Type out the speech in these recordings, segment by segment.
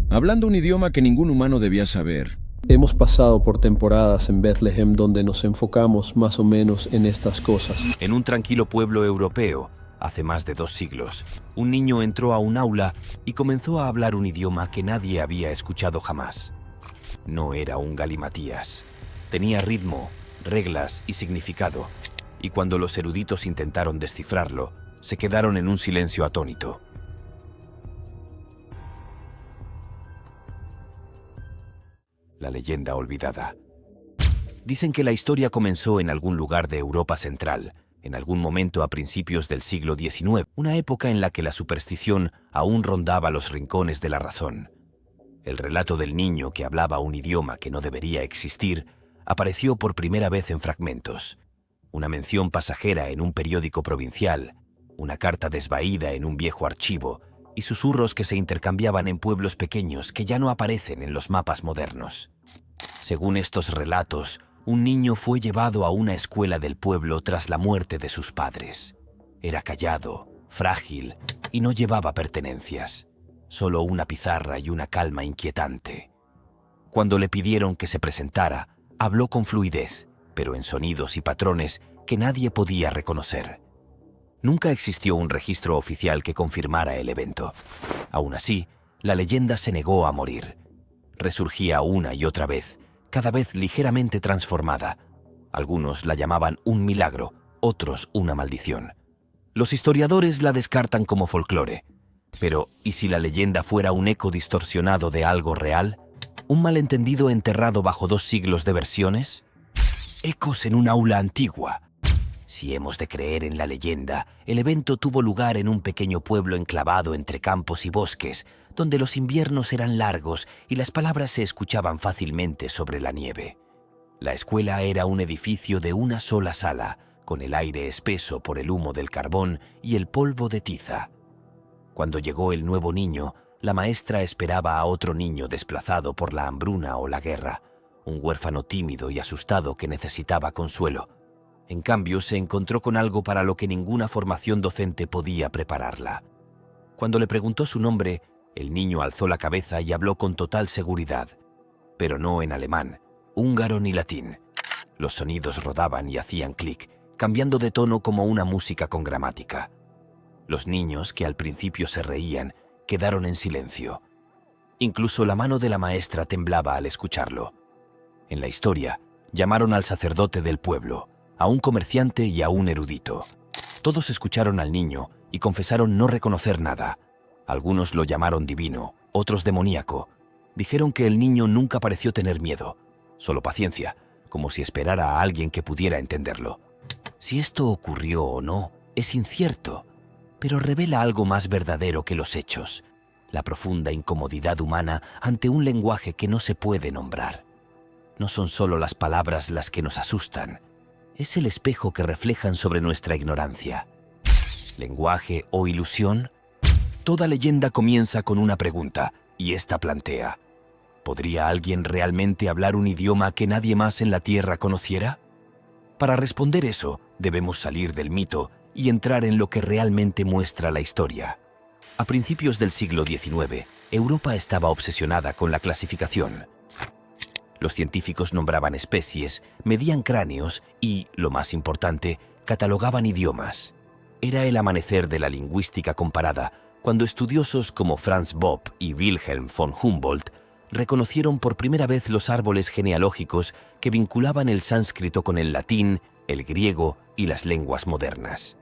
hablando un idioma que ningún humano debía saber. Hemos pasado por temporadas en Bethlehem donde nos enfocamos más o menos en estas cosas. En un tranquilo pueblo europeo, hace más de 2 siglos, un niño entró a un aula y comenzó a hablar un idioma que nadie había escuchado jamás. No era un galimatías. Tenía ritmo, reglas y significado, y cuando los eruditos intentaron descifrarlo, se quedaron en un silencio atónito. La leyenda olvidada. Dicen que la historia comenzó en algún lugar de Europa Central, en algún momento a principios del siglo XIX, una época en la que la superstición aún rondaba los rincones de la razón. El relato del niño que hablaba un idioma que no debería existir apareció por primera vez en fragmentos. Una mención pasajera en un periódico provincial, una carta desvaída en un viejo archivo y susurros que se intercambiaban en pueblos pequeños que ya no aparecen en los mapas modernos. Según estos relatos, un niño fue llevado a una escuela del pueblo tras la muerte de sus padres. Era callado, frágil y no llevaba pertenencias, solo una pizarra y una calma inquietante. Cuando le pidieron que se presentara, habló con fluidez, pero en sonidos y patrones que nadie podía reconocer. Nunca existió un registro oficial que confirmara el evento. Aún así, la leyenda se negó a morir. Resurgía una y otra vez, cada vez ligeramente transformada. Algunos la llamaban un milagro, otros una maldición. Los historiadores la descartan como folclore. Pero, ¿y si la leyenda fuera un eco distorsionado de algo real? ¿Un malentendido enterrado bajo 2 siglos de versiones? Ecos en un aula antigua. Si hemos de creer en la leyenda, el evento tuvo lugar en un pequeño pueblo enclavado entre campos y bosques, donde los inviernos eran largos y las palabras se escuchaban fácilmente sobre la nieve. La escuela era un edificio de una sola sala, con el aire espeso por el humo del carbón y el polvo de tiza. Cuando llegó el nuevo niño, la maestra esperaba a otro niño desplazado por la hambruna o la guerra, un huérfano tímido y asustado que necesitaba consuelo. En cambio, se encontró con algo para lo que ninguna formación docente podía prepararla. Cuando le preguntó su nombre, el niño alzó la cabeza y habló con total seguridad, pero no en alemán, húngaro ni latín. Los sonidos rodaban y hacían clic, cambiando de tono como una música con gramática. Los niños, que al principio se reían, quedaron en silencio. Incluso la mano de la maestra temblaba al escucharlo. En la historia, llamaron al sacerdote del pueblo, a un comerciante y a un erudito. Todos escucharon al niño y confesaron no reconocer nada. Algunos lo llamaron divino, otros demoníaco. Dijeron que el niño nunca pareció tener miedo, solo paciencia, como si esperara a alguien que pudiera entenderlo. Si esto ocurrió o no, es incierto, pero revela algo más verdadero que los hechos, la profunda incomodidad humana ante un lenguaje que no se puede nombrar. No son solo las palabras las que nos asustan, es el espejo que reflejan sobre nuestra ignorancia. ¿Lenguaje o ilusión? Toda leyenda comienza con una pregunta, y esta plantea: ¿podría alguien realmente hablar un idioma que nadie más en la Tierra conociera? Para responder eso, debemos salir del mito y entrar en lo que realmente muestra la historia. A principios del siglo XIX, Europa estaba obsesionada con la clasificación. Los científicos nombraban especies, medían cráneos y, lo más importante, catalogaban idiomas. Era el amanecer de la lingüística comparada, cuando estudiosos como Franz Bopp y Wilhelm von Humboldt reconocieron por primera vez los árboles genealógicos que vinculaban el sánscrito con el latín, el griego y las lenguas modernas.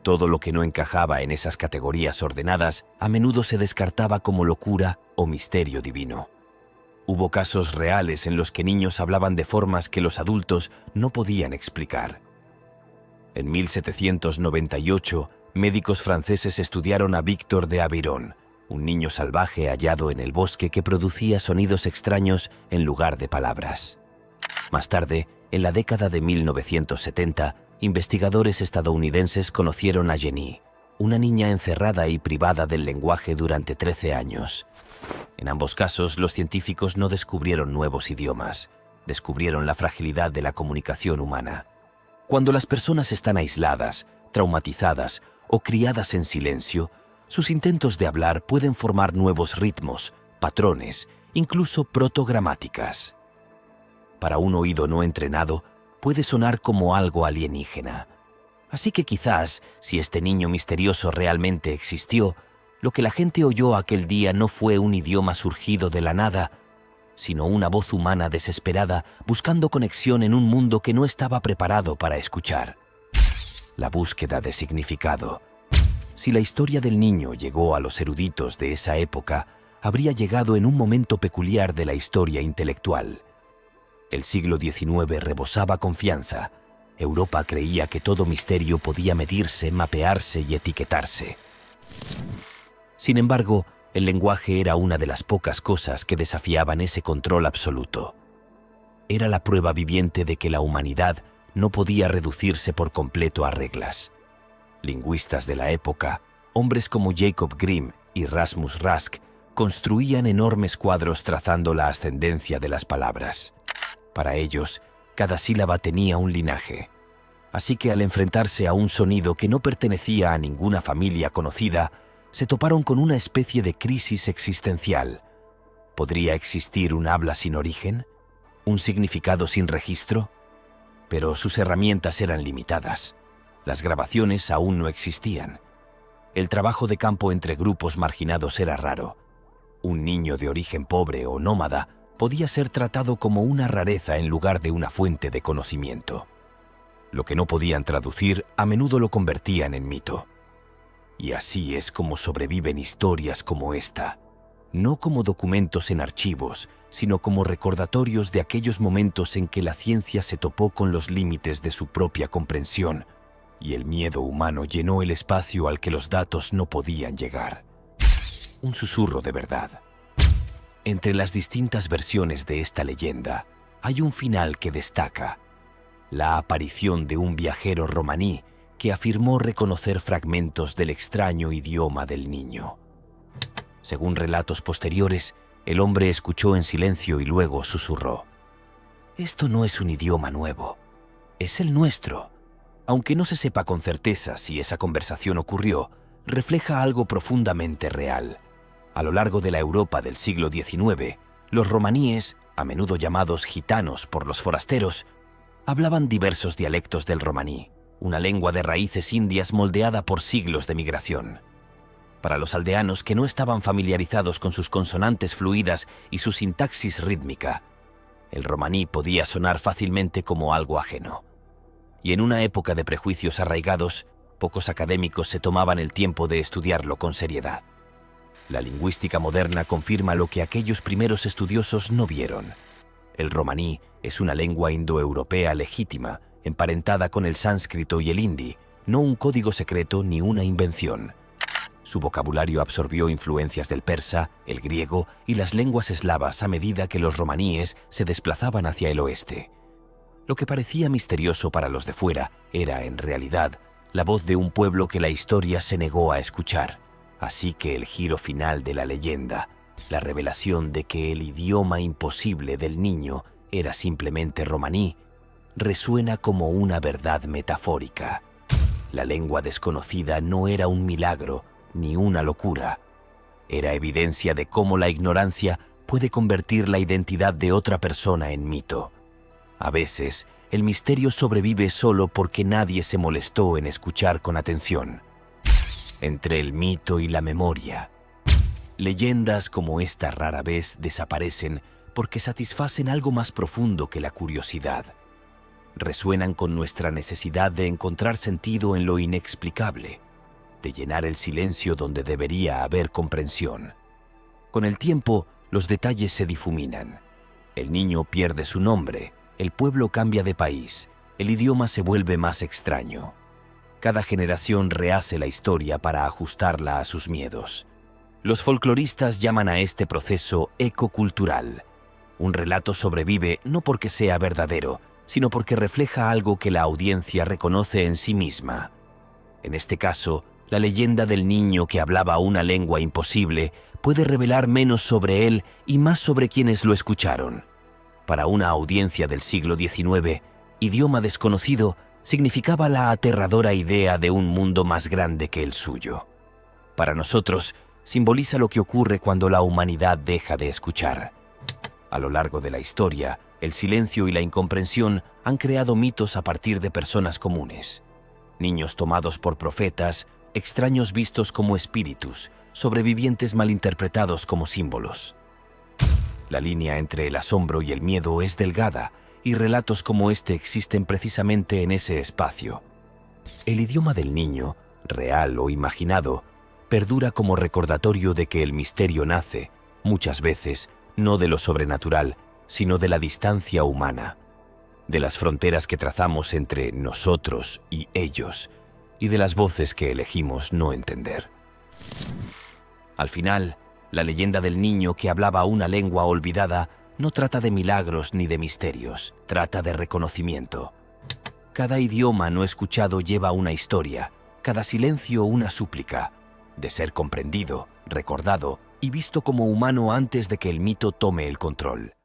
Todo lo que no encajaba en esas categorías ordenadas a menudo se descartaba como locura o misterio divino. Hubo casos reales en los que niños hablaban de formas que los adultos no podían explicar. En 1798, médicos franceses estudiaron a Víctor de Aveyron, un niño salvaje hallado en el bosque que producía sonidos extraños en lugar de palabras. Más tarde, en la década de 1970, investigadores estadounidenses conocieron a Jenny, una niña encerrada y privada del lenguaje durante 13 años. En ambos casos, los científicos no descubrieron nuevos idiomas, descubrieron la fragilidad de la comunicación humana. Cuando las personas están aisladas, traumatizadas o criadas en silencio, sus intentos de hablar pueden formar nuevos ritmos, patrones, incluso protogramáticas. Para un oído no entrenado, puede sonar como algo alienígena. Así que quizás, si este niño misterioso realmente existió, lo que la gente oyó aquel día no fue un idioma surgido de la nada, sino una voz humana desesperada buscando conexión en un mundo que no estaba preparado para escuchar. La búsqueda de significado. Si la historia del niño llegó a los eruditos de esa época, habría llegado en un momento peculiar de la historia intelectual. El siglo XIX rebosaba confianza. Europa creía que todo misterio podía medirse, mapearse y etiquetarse. Sin embargo, el lenguaje era una de las pocas cosas que desafiaban ese control absoluto. Era la prueba viviente de que la humanidad no podía reducirse por completo a reglas. Lingüistas de la época, hombres como Jacob Grimm y Rasmus Rask, construían enormes cuadros trazando la ascendencia de las palabras. Para ellos, cada sílaba tenía un linaje. Así que al enfrentarse a un sonido que no pertenecía a ninguna familia conocida, se toparon con una especie de crisis existencial. ¿Podría existir un habla sin origen? ¿Un significado sin registro? Pero sus herramientas eran limitadas. Las grabaciones aún no existían. El trabajo de campo entre grupos marginados era raro. Un niño de origen pobre o nómada podía ser tratado como una rareza en lugar de una fuente de conocimiento. Lo que no podían traducir a menudo lo convertían en mito. Y así es como sobreviven historias como esta, no como documentos en archivos, sino como recordatorios de aquellos momentos en que la ciencia se topó con los límites de su propia comprensión y el miedo humano llenó el espacio al que los datos no podían llegar. Un susurro de verdad. Entre las distintas versiones de esta leyenda, hay un final que destaca: la aparición de un viajero romaní que afirmó reconocer fragmentos del extraño idioma del niño. Según relatos posteriores, el hombre escuchó en silencio y luego susurró: «Esto no es un idioma nuevo, es el nuestro». Aunque no se sepa con certeza si esa conversación ocurrió, refleja algo profundamente real. A lo largo de la Europa del siglo XIX, los romaníes, a menudo llamados gitanos por los forasteros, hablaban diversos dialectos del romaní, una lengua de raíces indias moldeada por siglos de migración. Para los aldeanos que no estaban familiarizados con sus consonantes fluidas y su sintaxis rítmica, el romaní podía sonar fácilmente como algo ajeno. Y en una época de prejuicios arraigados, pocos académicos se tomaban el tiempo de estudiarlo con seriedad. La lingüística moderna confirma lo que aquellos primeros estudiosos no vieron. El romaní es una lengua indoeuropea legítima, emparentada con el sánscrito y el hindi, no un código secreto ni una invención. Su vocabulario absorbió influencias del persa, el griego y las lenguas eslavas a medida que los romaníes se desplazaban hacia el oeste. Lo que parecía misterioso para los de fuera era, en realidad, la voz de un pueblo que la historia se negó a escuchar. Así que el giro final de la leyenda, la revelación de que el idioma imposible del niño era simplemente romaní, resuena como una verdad metafórica. La lengua desconocida no era un milagro ni una locura. Era evidencia de cómo la ignorancia puede convertir la identidad de otra persona en mito. A veces, el misterio sobrevive solo porque nadie se molestó en escuchar con atención. Entre el mito y la memoria, leyendas como esta rara vez desaparecen porque satisfacen algo más profundo que la curiosidad. Resuenan con nuestra necesidad de encontrar sentido en lo inexplicable, de llenar el silencio donde debería haber comprensión. Con el tiempo, los detalles se difuminan. El niño pierde su nombre, el pueblo cambia de país, el idioma se vuelve más extraño. Cada generación rehace la historia para ajustarla a sus miedos. Los folcloristas llaman a este proceso ecocultural. Un relato sobrevive no porque sea verdadero, sino porque refleja algo que la audiencia reconoce en sí misma. En este caso, la leyenda del niño que hablaba una lengua imposible puede revelar menos sobre él y más sobre quienes lo escucharon. Para una audiencia del siglo XIX, idioma desconocido significaba la aterradora idea de un mundo más grande que el suyo. Para nosotros, simboliza lo que ocurre cuando la humanidad deja de escuchar. A lo largo de la historia, el silencio y la incomprensión han creado mitos a partir de personas comunes. Niños tomados por profetas, extraños vistos como espíritus, sobrevivientes malinterpretados como símbolos. La línea entre el asombro y el miedo es delgada, y relatos como este existen precisamente en ese espacio. El idioma del niño, real o imaginado, perdura como recordatorio de que el misterio nace, muchas veces, no de lo sobrenatural, sino de la distancia humana, de las fronteras que trazamos entre nosotros y ellos, y de las voces que elegimos no entender. Al final, la leyenda del niño que hablaba una lengua olvidada no trata de milagros ni de misterios, trata de reconocimiento. Cada idioma no escuchado lleva una historia, cada silencio una súplica, de ser comprendido, recordado y visto como humano antes de que el mito tome el control.